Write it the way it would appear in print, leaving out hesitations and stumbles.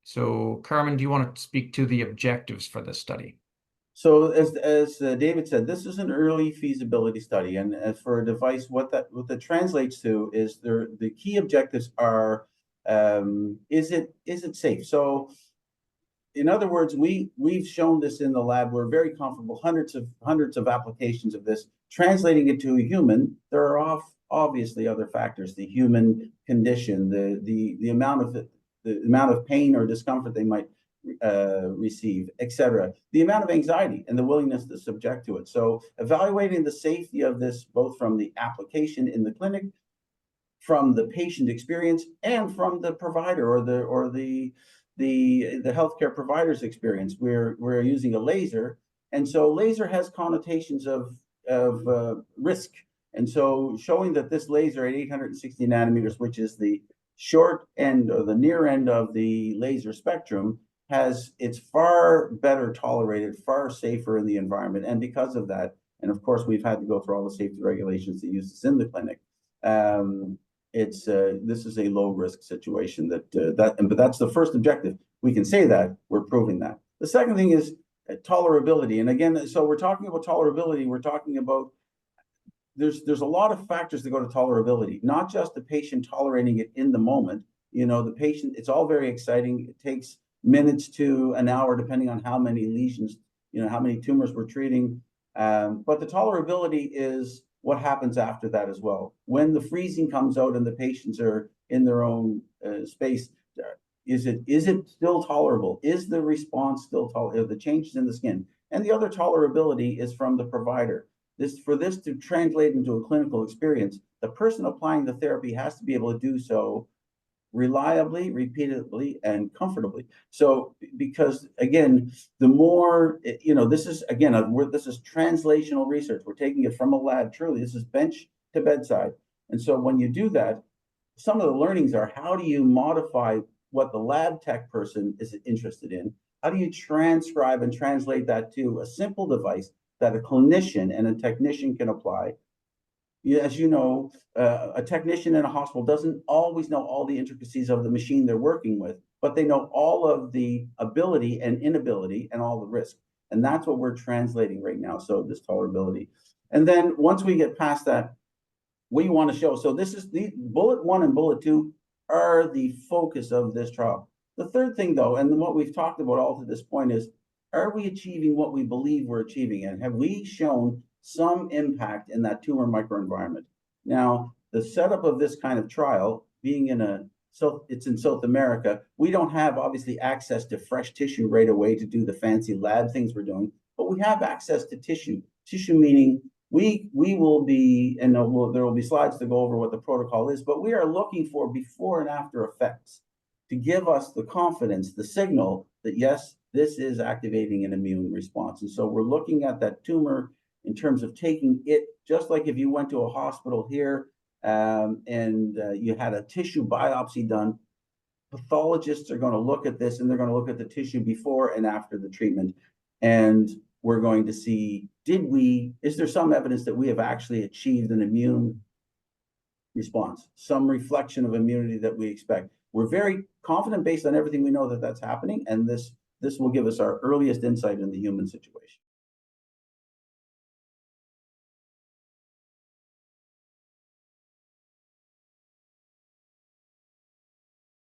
So, Carmen, do you want to speak to the objectives for this study? So as David said, this is an early feasibility study, and as for a device, what that translates to is the key objectives are, is it safe? So in other words, we've shown this in the lab. We're very comfortable, hundreds of applications of this. Translating it to a human, there are obviously other factors: the human condition, the amount of pain or discomfort they might receive, etc. The amount of anxiety and the willingness to subject to it. So evaluating the safety of this, both from the application in the clinic, from the patient experience, and from the provider or the healthcare provider's experience. We're using a laser, and so laser has connotations of risk. And so showing that this laser at 860 nanometers, which is the short end or the near end of the laser spectrum, it's far better tolerated, far safer in the environment. And because of that, and of course, we've had to go through all the safety regulations that use this in the clinic. This is a low risk situation but that's the first objective. We can say that we're proving that. The second thing is tolerability. And again, so we're talking about tolerability. We're talking about there's a lot of factors that go to tolerability, not just the patient tolerating it in the moment. The patient, it's all very exciting. It takes minutes to an hour, depending on how many lesions, how many tumors we're treating. But the tolerability is what happens after that as well. When the freezing comes out and the patients are in their own space, is it still tolerable? Is the response still tolerable? The changes in the skin? And the other tolerability is from the provider. For this to translate into a clinical experience, the person applying the therapy has to be able to do so reliably, repeatedly, and comfortably. So, because again, the more, this is translational research. We're taking it from a lab. Truly, this is bench to bedside. And so when you do that, some of the learnings are, how do you modify what the lab tech person is interested in? How do you transcribe and translate that to a simple device that a clinician and a technician can apply? As you know, a technician in a hospital doesn't always know all the intricacies of the machine they're working with, but they know all of the ability and inability and all the risk. And that's what we're translating right now. So this tolerability. And then once we get past that, we want to show. So this is the bullet 1 and bullet 2 are the focus of this trial. The third thing, though, and what we've talked about all to this point is, are we achieving what we believe we're achieving? And have we shown some impact in that tumor microenvironment? Now, the setup of this kind of trial, being it's in South America, we don't have obviously access to fresh tissue right away to do the fancy lab things we're doing, but we have access to tissue. Tissue meaning we will be, and there will be slides to go over what the protocol is, but we are looking for before and after effects to give us the confidence, the signal that yes, this is activating an immune response. And so we're looking at that tumor in terms of taking it, just like if you went to a hospital here and you had a tissue biopsy done, pathologists are going to look at this and they're going to look at the tissue before and after the treatment. And we're going to see, is there some evidence that we have actually achieved an immune response, some reflection of immunity that we expect? We're very confident based on everything we know that that's happening. And this will give us our earliest insight in the human situation.